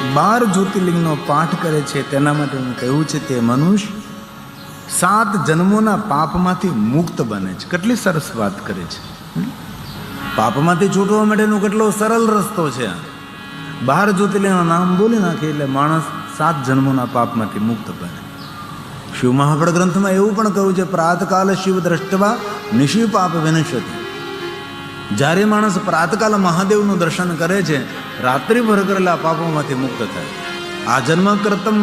12 જ્યોતિર્લિંગનો પાઠ કરે છે તેના માટે હું કહ્યું છે તે મનુષ્ય 7 જન્મોના પાપમાંથી મુક્ત બને છે. કેટલી સરસ વાત કરે છે. પાપમાંથી છૂટવા માટેનો કેટલો સરળ રસ્તો છે. 12 જ્યોતિર્લિંગના નામ બોલી નાખે એટલે માણસ 7 જન્મોના પાપમાંથી મુક્ત બને. શિવ મહાપડ ગ્રંથમાં એવું પણ કહ્યું છે, પ્રાતકાલ શિવ દ્રષ્ટવા નિશિ પાપ વિનશ્યતિ. જ્યારે માણસ પ્રાતકાલ મહાદેવનું દર્શન કરે છે, રાત્રિભર કરેલા પાપોમાંથી મુક્ત થાય. આ જન્મ કરતમ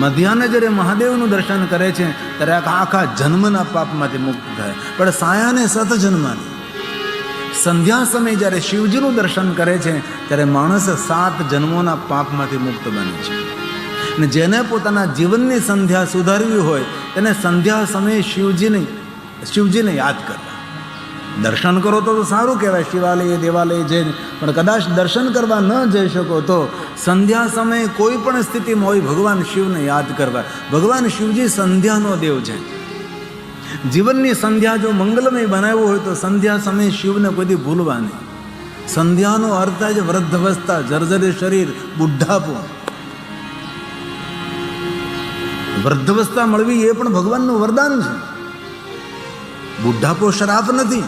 મધ્યાહને જ્યારે મહાદેવનું દર્શન કરે છે ત્યારે આખા જન્મના પાપમાંથી મુક્ત થાય. પણ સાયાને 7 જન્મની સંધ્યા સમયે જ્યારે શિવજીનું દર્શન કરે છે ત્યારે માણસ 7 જન્મોના પાપમાંથી મુક્ત બને છે. અને જેને પોતાના જીવનની સંધ્યા સુધારવી હોય તેને સંધ્યા સમયે શિવજીને યાદ કરવા. દર્શન કરો તો સારું કહેવાય, શિવાલય દેવાલય જઈને, પણ કદાચ દર્શન કરવા ન જઈ શકો તો સંધ્યા સમયે કોઈ પણ સ્થિતિમાં હોય ભગવાન શિવને યાદ કરવા. ભગવાન શિવજી સંધ્યાનો દેવ છે. જીવનની સંધ્યા જો મંગલમય બનાવ્યો હોય તો સંધ્યા સમયે શિવને કોઈથી ભૂલવા નહીં. સંધ્યાનો અર્થ થાય છે વૃદ્ધાવસ્થા, જર્જરી શરીર, બુઢ્ઢાપો. વૃદ્ધાવસ્થા મળવી એ પણ ભગવાનનું વરદાન છે. બુઢ્ઢાપો શ્રાપ નથી.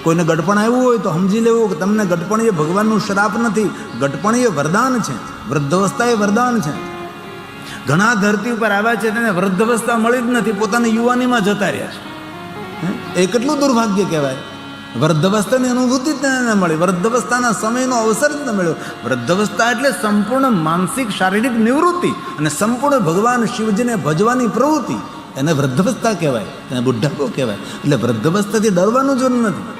કોઈને ગડપણ આવ્યું હોય તો સમજી લેવું કે તમને ગડપણ એ ભગવાનનું શ્રાપ નથી, ગડપણ એ વરદાન છે. વૃદ્ધાવસ્થા એ વરદાન છે. ઘણા ધરતી ઉપર આવ્યા છે તેને વૃદ્ધાવસ્થા મળી જ નથી, પોતાની યુવાનીમાં જતા રહ્યા છે. એ કેટલું દુર્ભાગ્ય કહેવાય. વૃદ્ધાવસ્થાની અનુભૂતિ જ ન મળી, વૃદ્ધાવસ્થાના સમયનો અવસર જ ન મળ્યો. વૃદ્ધાવસ્થા એટલે સંપૂર્ણ માનસિક શારીરિક નિવૃત્તિ અને સંપૂર્ણ ભગવાન શિવજીને ભજવાની પ્રવૃત્તિ, એને વૃદ્ધાવસ્થા કહેવાય, એને બુઢ્ઢાપો કહેવાય. એટલે વૃદ્ધાવસ્થાથી ડરવાનું જરૂર નથી.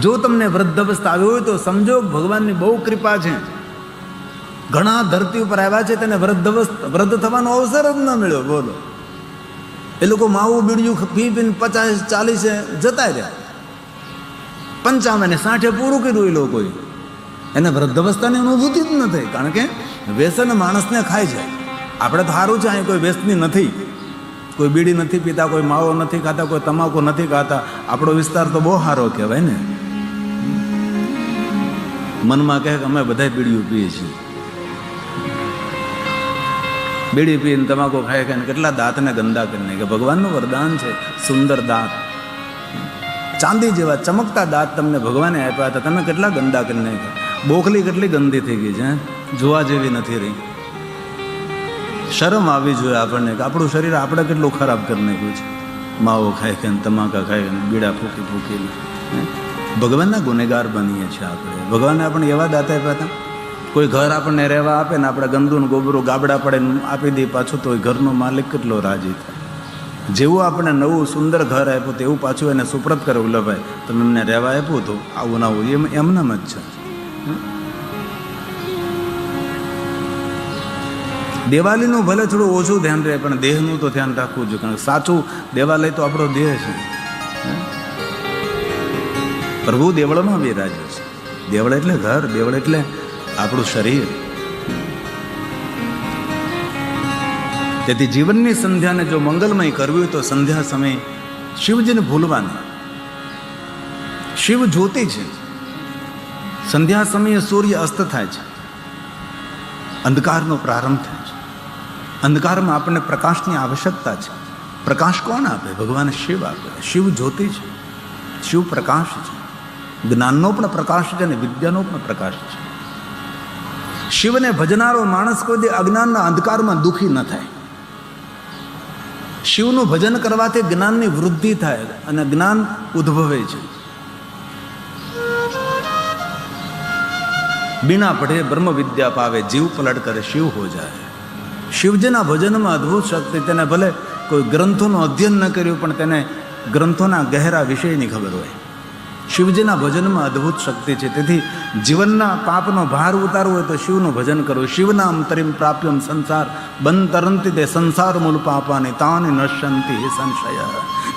જો તમને વૃદ્ધાવસ્થા આવી હોય તો સમજો ભગવાનની બહુ કૃપા છે. ઘણા ધરતી ઉપર આવ્યા છે તેને વૃદ્ધ થવાનો અવસર જ ન મળ્યો. બોલો, એ લોકો માવું બીડિયું પી પીને 50-40 જતા રહ્યા, 55-60 પૂરું કર્યું એ લોકોએ. એને વૃદ્ધાવસ્થાની અનુભૂતિ જ ન થઈ, કારણ કે વ્યસન માણસને ખાય છે. આપણે તો સારું છે, અહીં કોઈ વ્યસની નથી, કોઈ બીડી નથી પીતા, કોઈ માવો નથી ખાતા, કોઈ તમાકુ નથી ખાતા. આપણો વિસ્તાર તો બહુ સારો કહેવાય ને. મનમાં કહે કે અમે બધા બીડીઓ પીએ છીએ. બીડી પીને તમાકુ ખાય ખાઈને કેટલા દાંતને ગંદા કરી નાખે. ભગવાનનું વરદાન છે સુંદર દાંત, ચાંદી જેવા ચમકતા દાંત તમને ભગવાને આપ્યા હતા, તમે કેટલા ગંદા કરી નાખ્યા. બોખલી કેટલી ગંદી થઈ ગઈ છે, જોવા જેવી નથી રહી. શરમ આવી જોઈએ આપણને કે આપણું શરીર આપણે કેટલું ખરાબ કરી નાખ્યું છે. માવો ખાય કે તમાકા ખાય કે બીડા ફૂકી ફૂકીને ભગવાનના ગુનેગાર બનીએ છીએ આપણે. ભગવાને આપણને એવા દાંત આપ્યા હતા. કોઈ ઘર આપણને રહેવા આપે ને આપણે ગંદુ ને ગોબરું ગાબડા પડે આપી દઈએ પાછું, તો એ ઘરનો માલિક કેટલો રાજી થાય. જેવું આપણે નવું સુંદર ઘર આપ્યું તેવું પાછું એને સુપ્રત કરે. ઉલ્લભાઈ તમે એમને રહેવા આપ્યું તો આવું ના આવું એમનામ જ છે. દેવાલયનું ભલે થોડું ઓછું ધ્યાન રહે પણ દેહનું તો ધ્યાન રાખવું જોઈએ, કારણ કે સાચું દેવાલય તો આપણો દેહ છે. પ્રભુ દેવળમાં બિરાજે છે. દેવળ એટલે ઘર, દેવળ એટલે આપણું શરીર. તેથી જીવનની સંધ્યાને જો મંગલમય કરવી હોય તો સંધ્યા સમયે શિવજીને ભૂલવાનું. શિવ જ્યોતિ છે. સંધ્યા સમયે સૂર્ય અસ્ત થાય છે, અંધકારનો પ્રારંભ થાય છે. અંધકારમાં આપણને પ્રકાશની આવશ્યકતા છે. પ્રકાશ કોણ આપે? ભગવાન શિવ આપે. શિવ જ્યોતિ છે, શિવ પ્રકાશ છે. જ્ઞાનનો પણ પ્રકાશ છે અને વિદ્યાનો પણ પ્રકાશ છે. શિવને ભજનારો માણસ કોઈ દે અજ્ઞાનના અંધકારમાં દુઃખી ન થાય. શિવનું ભજન કરવાથી જ્ઞાનની વૃદ્ધિ થાય અને જ્ઞાન ઉદ્ભવે છે. બીના પઢે બ્રહ્મ વિદ્યા પાવે, જીવ પલટ કરે શિવ હો જાય. શિવજીના ભજનમાં અદ્ભુત શક્તિ. તેને ભલે કોઈ ગ્રંથોનું અધ્યયન ન કર્યું પણ તેને ગ્રંથોના ગહેરા વિષયની ખબર હોય. શિવજીના ભજનમાં અદ્ભુત શક્તિ છે. તેથી જીવનના પાપનો ભાર ઉતારવો હોય તો શિવનું ભજન કરવું. શિવનામ તરીમ પ્રાપ્યમ સંસાર બંતરંતી તે સંસાર મૂળ પાપાને તાને નશ્યંતિ હે સંશય.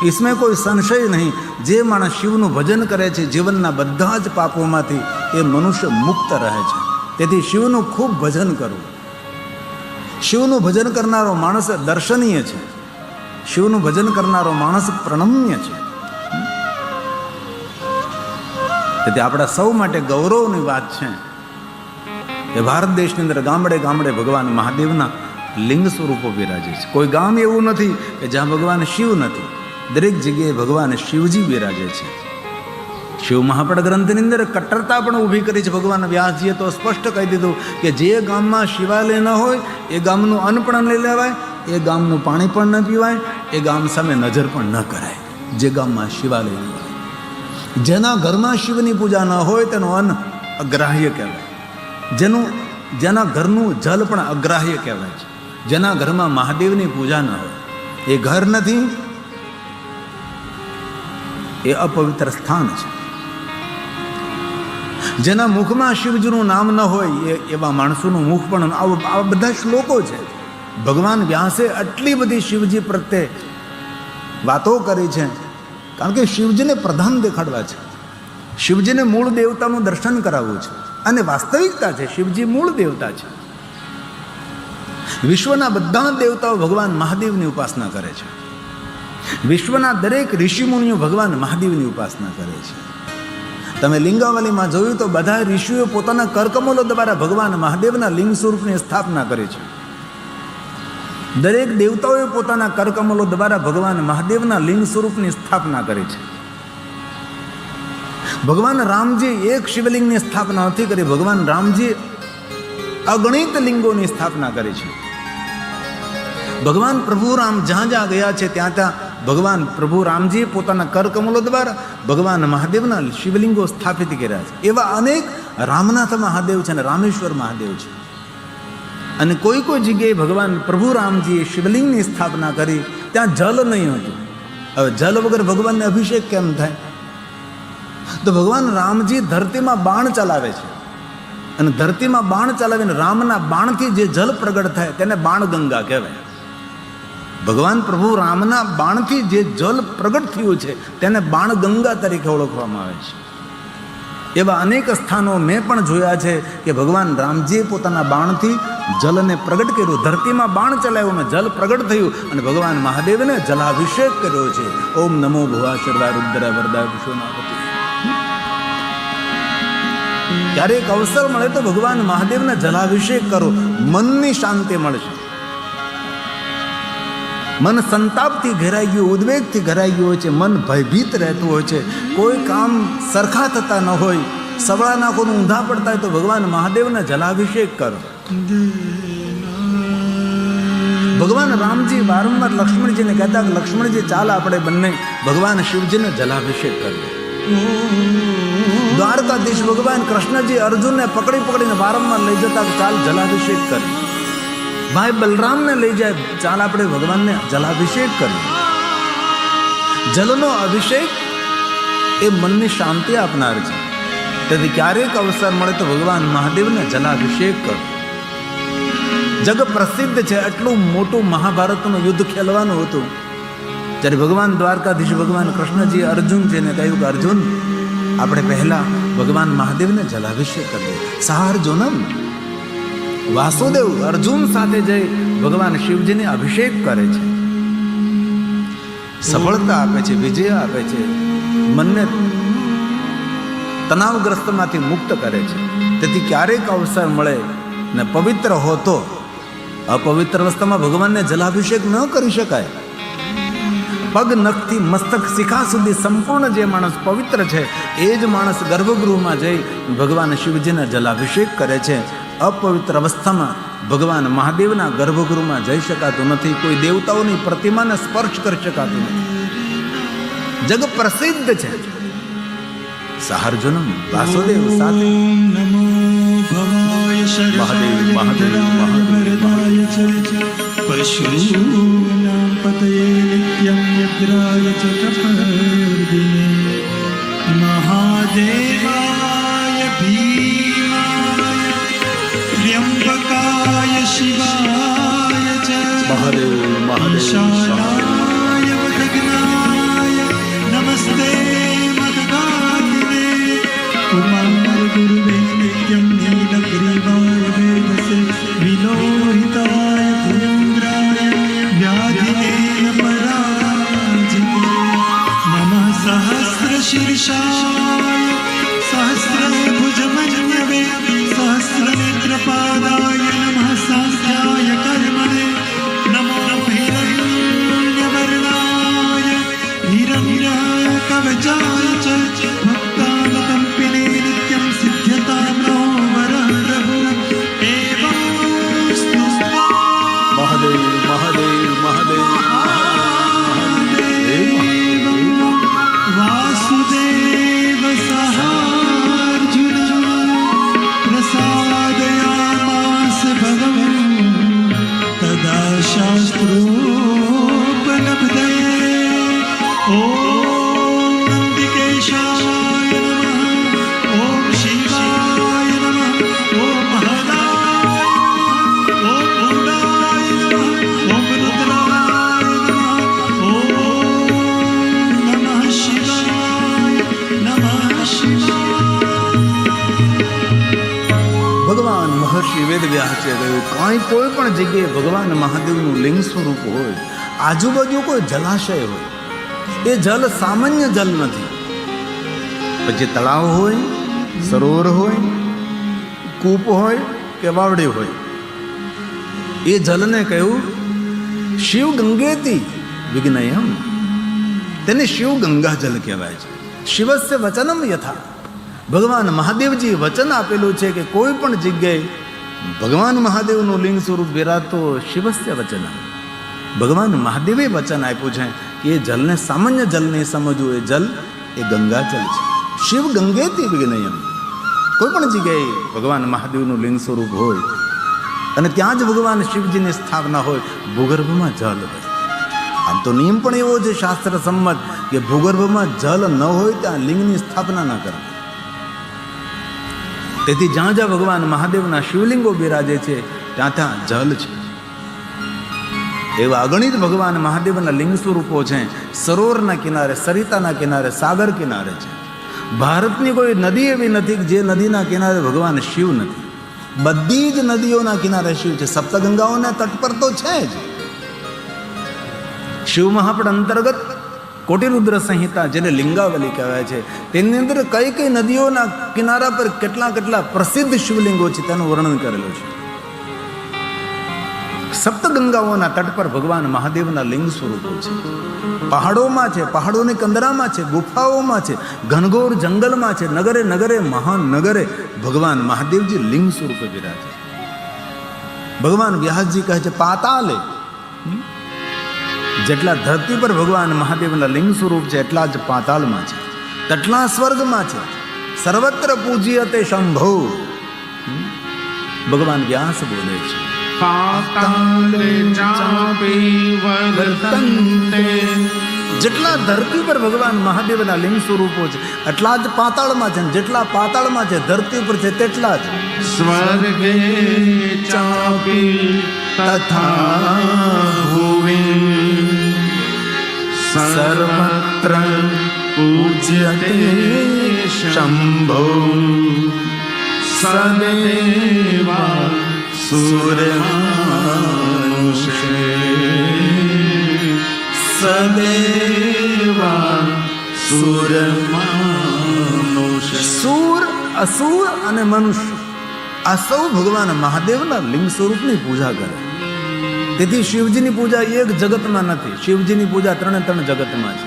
इसमें કોઈ સંશય નહીં. જે માણસ શિવનું ભજન કરે છે જીવનના બધા જ પાપોમાંથી એ મનુષ્ય મુક્ત રહે છે. તેથી શિવનું ખૂબ ભજન કરવું. શિવનું ભજન કરનારો માણસ દર્શનીય છે. શિવનું ભજન કરનારો માણસ પ્રણમ્ય છે. તેથી આપણા સૌ માટે ગૌરવની વાત છે એ ભારત દેશની અંદર ગામડે ગામડે ભગવાન મહાદેવના લિંગ સ્વરૂપો બિરાજે છે. કોઈ ગામ એવું નથી કે જ્યાં ભગવાન શિવ નથી. દરેક જગ્યાએ ભગવાન શિવજી બિરાજે છે. શિવ મહાપડ ગ્રંથની અંદર કટ્ટરતા પણ ઊભી કરી છે. ભગવાન વ્યાસજીએ તો સ્પષ્ટ કહી દીધું કે જે ગામમાં શિવાલય ન હોય એ ગામનું અન્ન પણ નહીં લેવાય, એ ગામનું પાણી પણ ન પીવાય, એ ગામ સામે નજર પણ ન કરાય. જે ગામમાં શિવાલય ન હોય, જેના ઘરમાં શિવની પૂજા ન હોય તેનું અન્ન અગ્રાહ્ય કહેવાય. જેના ઘરનું જલ પણ અગ્રાહ્ય કહેવાય છે. જેના ઘરમાં મહાદેવની પૂજા ન હોય એ ઘર નથી, એ અપવિત્ર સ્થાન છે. જેના મુખમાં શિવજીનું નામ ન હોય એવા માણસોનું મુખ પણ, આવા બધા શ્લોકો છે. ભગવાન વ્યાસે આટલી બધી શિવજી પ્રત્યે વાતો કરી છે, કારણ કે શિવજીને પ્રધાન દેખાડવા છે, શિવજીને મૂળ દેવતાનું દર્શન કરાવવું છે. અને વાસ્તવિકતા છે, શિવજી મૂળ દેવતા છે. વિશ્વના બધા દેવતાઓ ભગવાન મહાદેવની ઉપાસના કરે છે. વિશ્વના દરેક ઋષિમુનિઓ ભગવાન મહાદેવની ઉપાસના કરે છે. તમે લિંગાવલીમાં જોયું તો બધા ઋષિઓ પોતાના કરકમલો દ્વારા ભગવાન મહાદેવના લિંગ સ્વરૂપની સ્થાપના કરે છે. દરેક દેવતાઓએ પોતાના કરકમલો દ્વારા ભગવાન મહાદેવના લિંગ સ્વરૂપની સ્થાપના કરી છે. ભગવાન રામજી એક શિવલિંગની સ્થાપના નથી કરી. ભગવાન રામજી અગણિત લિંગોની સ્થાપના કરી છે. ભગવાન પ્રભુ રામ જ્યાં જ્યાં ગયા છે ત્યાં ત્યાં ભગવાન પ્રભુ રામજીએ પોતાના કરકમલો દ્વારા ભગવાન મહાદેવના શિવલિંગો સ્થાપિત કર્યા છે. એવા અનેક રામનાથ મહાદેવ છે અને રામેશ્વર મહાદેવ છે. અને કોઈ કોઈ જગ્યાએ ભગવાન પ્રભુ રામજીએ શિવલિંગની સ્થાપના કરી, ત્યાં જલ નહીં હતું. હવે જલ વગર ભગવાનને અભિષેક કેમ થાય? તો ભગવાન રામજી ધરતીમાં બાણ ચલાવે છે, અને ધરતીમાં બાણ ચલાવીને રામના બાણથી જે જલ પ્રગટ થાય તેને બાણ ગંગા કહેવાય. ભગવાન પ્રભુ રામના બાણથી જે જલ પ્રગટ થયું છે તેને બાણ ગંગા તરીકે ઓળખવામાં આવે છે. એવા અનેક સ્થાનો મેં પણ જોયા છે કે ભગવાન રામજીએ પોતાના બાણથી જલને પ્રગટ કર્યું, ધરતીમાં બાણ ચલાવ્યું અને જલ પ્રગટ થયું, અને ભગવાન મહાદેવને જલાભિષેક કર્યો છે. ઓમ નમો ભુવા શર્વા રુદ્ર વરદા વિશ્વનાપતિ. ક્યારેક અવસર મળે તો ભગવાન મહાદેવને જલાભિષેક કરો, મનની શાંતિ મળશે. મન સંતાપથી ઘેરાઈ ગયું, ઉદ્વેગથી ઘેરાઈ ગયું હોય છે, મન ભયભીત રહેતું હોય છે, કોઈ કામ સરખા થતા ન હોય, સવળા નાખોનું ઊંધા પડતા હોય તો ભગવાન મહાદેવને જલાભિષેક કરો. ભગવાન રામજી વારંવાર લક્ષ્મણજીને કહેતા કે લક્ષ્મણજી ચાલ આપણે બંને ભગવાન શિવજીને જલાભિષેક કરીએ. દ્વારકાધીશ ભગવાન કૃષ્ણજી અર્જુનને પકડી પકડીને વારંવાર લઈ જતા ચાલ જલાભિષેક કરીએ. ભાઈ બલરામને લઈ જાય, ચાલ આપણે ભગવાનને જલાભિષેક કરીએ. જલનો અભિષેક એ મનની શાંતિ આપનાર છે. તેથી ક્યારેક અવસર મળે તો ભગવાન મહાદેવને જલાભિષેક કરો. જગ પ્રસિદ્ધ છે, આટલું મોટું મહાભારતનું યુદ્ધ ખેલવાનું હતું. જ્યારે ભગવાન દ્વારકાધીશ ભગવાન કૃષ્ણજી અર્જુનજીને કહ્યું કે અર્જુન આપણે પહેલા ભગવાન મહાદેવને જલાભિષેક કરીએ. સહાર્જુનમ, વાસુદેવ અર્જુન સાથે જઈ ભગવાન શિવજીને અભિષેક કરે છે. સફળતા આપે છે, વિજય આપે છે, મનને તણાવગ્રસ્તમાંથી મુક્ત કરે છે. તેથી ક્યારેક અવસર મળે ને પવિત્ર હો તો, અપવિત્ર અવસ્થામાં ભગવાનને જલાભિષેક ન કરી શકાય. પગ નખથી મસ્તક શિખા સુધી સંપૂર્ણ જે માણસ પવિત્ર છે એ જ માણસ ગર્ભગૃહમાં જઈ ભગવાન શિવજીને જલાભિષેક કરે છે. અપવિત્ર અવસ્થામાં ભગવાન મહાદેવના ગર્ભગૃહમાં જઈ શકાતું નથી. કોઈ દેવતાઓની પ્રતિમાને સ્પર્શ કરી શકાતું નથી. જગ પ્રસિદ્ધ છે. સહાર્જુનમ વાસુદેવ સાથે મહાદેવ મહાદેવ પશુનાં પતયે નિત્યં વ્યગ્રાય ચ તપર્દિને મહાદેવાય ભીમાય ત્ર્યંબકાય શિવાય ચ ઈશાનાય વદગ્નાય નમસ્તે મદગાતિને કુમાર ગુરુવે નિત્યં નીલગ્રીવાય વેદસે વિલોહિતાય પુંદ્રાય વ્યાધિને પરાજિતે નમઃ સહસ્રશીર્ષાય સહસ્રભુજમન્યવે સહસ્રનેત્ર મહર્ષિ વેદ વ્યાસે કહ્યું, કાંઈ કોઈ પણ જગ્યાએ ભગવાન મહાદેવનું લિંગ સ્વરૂપ હોય, આજુબાજુ કોઈ જલાશય હોય, એ જલ સામાન્ય જલ નથી. પછી તળાવ હોય, સરોવર હોય, કૂપ હોય કે વાવડી હોય, એ જલને કહ્યું શિવ ગંગેતી વિજ્ઞયમ. તેને શિવ ગંગા જલ કહેવાય છે. શિવસ્ય વચનમ યથા. ભગવાન મહાદેવજી વચન આપેલું છે કે કોઈ પણ જગ્યાએ ભગવાન મહાદેવનું લિંગ સ્વરૂપ વિરાતો શિવસ્ય વચન. ભગવાન મહાદેવે વચન આપ્યું છે કે એ જલને સામાન્ય જલ નહીં સમજવું, એ જલ એ ગંગા જલ છે. શિવ ગંગેતી વિજ્ઞયમ. કોઈ પણ જગ્યાએ ભગવાન મહાદેવનું લિંગ સ્વરૂપ હોય અને ત્યાં જ ભગવાન શિવજીની સ્થાપના હોય, ભૂગર્ભમાં જલ હોય. આમ તો નિયમ પણ એવો છે શાસ્ત્ર સંમત કે ભૂગર્ભમાં જલ ન હોય ત્યાં લિંગની સ્થાપના ન કરવી. તેથી જ્યાં જ્યાં ભગવાન મહાદેવના શિવલિંગો બિરાજે છે ત્યાં ત્યાં જલ છે. એવા અગણિત ભગવાન મહાદેવના લિંગ સ્વરૂપો છે. સરોવરના કિનારે, સરિતાના કિનારે, સાગર કિનારે છે. ભારતની કોઈ નદી એવી નથી જે નદીના કિનારે ભગવાન શિવ નથી. બધી જ નદીઓના કિનારે શિવ છે. સપ્તગંગાઓના તટ પર તો છે જ. શિવ મહાપડ અંતર્ગત કોટિરુદ્ર સંહિતા, જેને લિંગાવલી કહેવાય છે, તેની અંદર કઈ કઈ નદીઓના કિનારા પર કેટલા કેટલા પ્રસિદ્ધ શિવલિંગો છે તેનું વર્ણન કરેલું છે. સપ્તગંગાઓના તટ પર ભગવાન મહાદેવના લિંગ સ્વરૂપો છે. પહાડોમાં છે, પહાડોની કંદરામાં છે, ગુફાઓમાં છે, ઘનઘોર જંગલમાં છે, નગરે નગરે મહાનગરે ભગવાન મહાદેવજી લિંગ સ્વરૂપે બિરાજે. ભગવાન વ્યાસજી કહે છે પાતાલે, જેટલા ધરતી પર ભગવાન મહાદેવના લિંગ સ્વરૂપ છે એટલા જ પાતાળમાં છે, તેટલા સ્વર્ગમાં છે. સર્વત્ર પૂજ્યતે શંભો. ભગવાન વ્યાસ બોલે છે પાતાલે ચાપી વર્તન્તે. જેટલા ધરતી પર ભગવાન મહાદેવના લિંગ સ્વરૂપો છે એટલા જ પાતાળમાં છે. જેટલા પાતાળમાં છે ધરતી પર છે તેટલા જ સ્વર્ગે ચાપી તથા ભુવિ સર્વત્ર પૂજ્યતે શંભો. સદેવા સુરમાનુષે સદેવા સુરમાનુષે. સૂર, અસુર અને મનુષ્ય આ સૌ ભગવાન મહાદેવના લિંગ સ્વરૂપની પૂજા કરે. તેથી શિવજીની પૂજા એક જગતમાં નથી. શિવજીની પૂજા ત્રણે ત્રણ જગતમાં છે.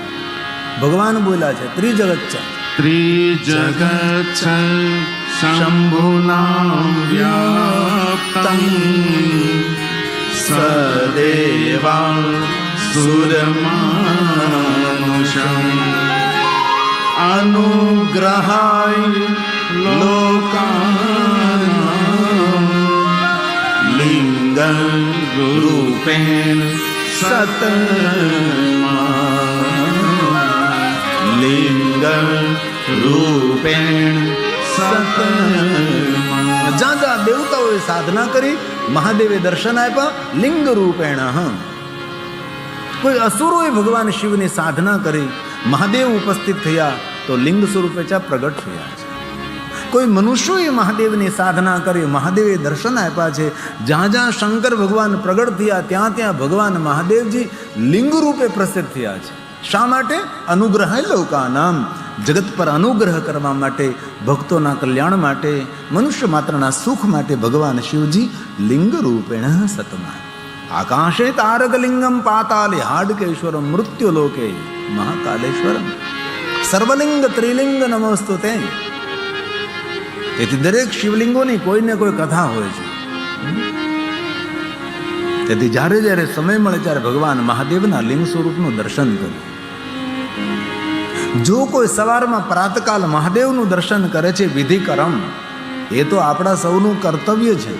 ભગવાન બોલ્યા છે ત્રિજગત છે. ત્રિજગત શંભુના વ્યાપ્તં સદેવા સુરમાનુષં અનુગ્રહાય લોકાનાં લિંગ રૂપેણ સતમાં. લિંગ રૂપેણ સતમાં. જ્યાં જ્યાં દેવતાઓએ સાધના કરી મહાદેવે દર્શન આપ્યા લિંગ રૂપેણ. કોઈ અસુરોએ ભગવાન શિવની સાધના કરી મહાદેવ ઉપસ્થિત થયા તો લિંગ સ્વરૂપે પ્રગટ થયા છે. કોઈ મનુષ્યોએ મહાદેવની સાધના કરી મહાદેવે દર્શન આપ્યા છે. જ્યાં જ્યાં શંકર ભગવાન પ્રગટ થયા ત્યાં ત્યાં ભગવાન મહાદેવજી લિંગ રૂપે પ્રસિદ્ધ થયા છે. શા માટે? અનુગ્રહ લોકાનામ. જગત પર અનુગ્રહ કરવા માટે, ભક્તોના કલ્યાણ માટે, મનુષ્ય માત્રના સુખ માટે ભગવાન શિવજી લિંગ રૂપેણ સતમાં. આકાશે તારકલિંગમ પાતાલે હાડકેશ્વરમ મૃત્યુલોકે મહાકાલેશ્વરમ. સર્વલિંગ ત્રિલિંગ નમસ્તુતે. તેથી દરેક શિવલિંગોની કોઈને કોઈ કથા હોય છે. તેથી જ્યારે જ્યારે સમય મળે ત્યારે ભગવાન મહાદેવના લિંગ સ્વરૂપનું દર્શન કર્યું. જો કોઈ સવારમાં પ્રાતકાલ મહાદેવનું દર્શન કરે છે વિધિ કરમ, એ તો આપણા સૌનું કર્તવ્ય છે.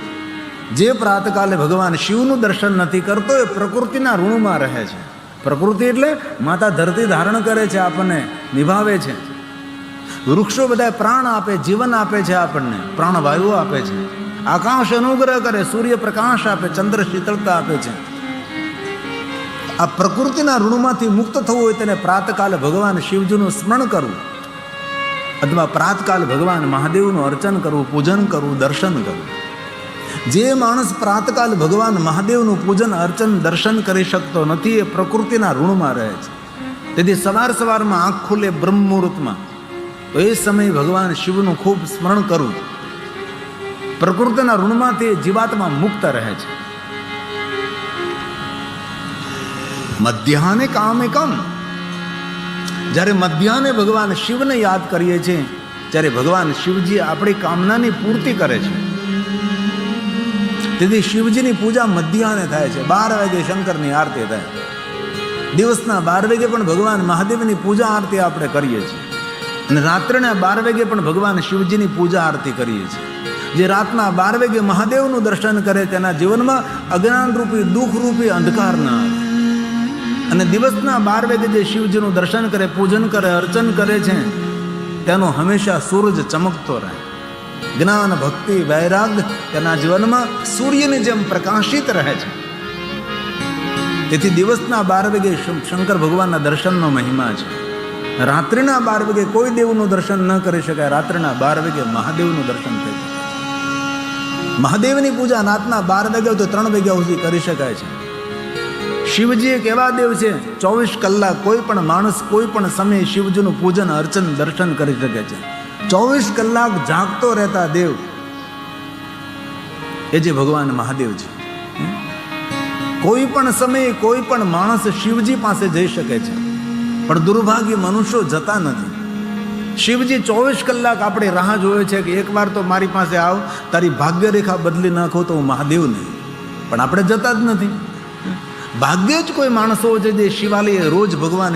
જે પ્રાતકાલે ભગવાન શિવનું દર્શન નથી કરતો એ પ્રકૃતિના ઋણમાં રહે છે. પ્રકૃતિ એટલે માતા ધરતી ધારણ કરે છે, આપણને નિભાવે છે. વૃક્ષો બધા પ્રાણ આપે, જીવન આપે છે, આપણને પ્રાણવાયુ આપે છે. આકાશ અનુગ્રહ કરે, સૂર્ય પ્રકાશ આપે, ચંદ્ર શીતળતા આપે છે. આ પ્રકૃતિના ઋણમાંથી મુક્ત થવું હોય તેને પ્રાતકાલે ભગવાન શિવજીનું સ્મરણ કરવું અથવા પ્રાતકાલ ભગવાન મહાદેવનું અર્ચન કરવું, પૂજન કરવું, દર્શન કરવું. જે માણસ પ્રાતકાલ ભગવાન મહાદેવનું પૂજન અર્ચન દર્શન કરી શકતો નથી એ પ્રકૃતિના ઋણમાં રહે છે. તેથી સવારમાં આંખ ખુલે બ્રહ્મ મુહૂર્તમાં તો એ સમયે ભગવાન શિવનું ખૂબ સ્મરણ કરવું. પ્રકૃતિના ઋણમાંથી જીવાત્મા મુક્ત રહે છે. મધ્યાહને કામે કમ, જ્યારે મધ્યાહને ભગવાન શિવને યાદ કરીએ છીએ ત્યારે ભગવાન શિવજી આપણી કામનાની પૂર્તિ કરે છે. તેથી શિવજીની પૂજા મધ્યાહને થાય છે. 12 વાગે શંકરની આરતી થાય. દિવસના 12 વાગે પણ ભગવાન મહાદેવની પૂજા આરતી આપણે કરીએ છીએ અને રાત્રના 12 વાગે પણ ભગવાન શિવજીની પૂજા આરતી કરીએ છીએ. જે રાતના 12 વાગે મહાદેવનું દર્શન કરે તેના જીવનમાં અજ્ઞાનરૂપી દુઃખરૂપી અંધકાર ના આવે અને દિવસના 12 વાગે જે શિવજીનું દર્શન કરે, પૂજન કરે, અર્ચન કરે છે તેનો હંમેશા સૂરજ ચમકતો રહે. જ્ઞાન ભક્તિ વૈરાગ તેના જીવનમાં સૂર્યની જેમ પ્રકાશિત રહે છે. તેથી દિવસના 12 વાગે શંકર ભગવાનના દર્શનનો મહિમા છે. રાત્રિના 12 વાગે કોઈ દેવનું દર્શન ન કરી શકાય. રાત્રિના 12 વાગે મહાદેવનું દર્શન થઈ શકે છે. મહાદેવની પૂજા રાતના 12 વાગ્યા તો 3 વાગ્યા સુધી કરી શકાય છે. શિવજી એક એવા દેવ છે 24 કલાક કોઈ પણ માણસ કોઈ પણ સમયે શિવજીનું પૂજન અર્ચન દર્શન કરી શકે છે. 24 કલાક જાગતો રહેતા દેવ એ જે ભગવાન મહાદેવ છે. કોઈ પણ સમયે કોઈ પણ માણસ શિવજી પાસે જઈ શકે છે પણ દુર્ભાગ્ય મનુષ્યો જતા નથી. શિવજી 24 કલાક આપણે રાહ જોવે છે કે એકવાર તો મારી પાસે આવ, તારી ભાગ્યરેખા બદલી નાખો તો હું મહાદેવ નહીં, પણ આપણે જતા જ નથી. ભાગ્યે જ કોઈ માણસો છે જે શિવાલયે રોજ ભગવાન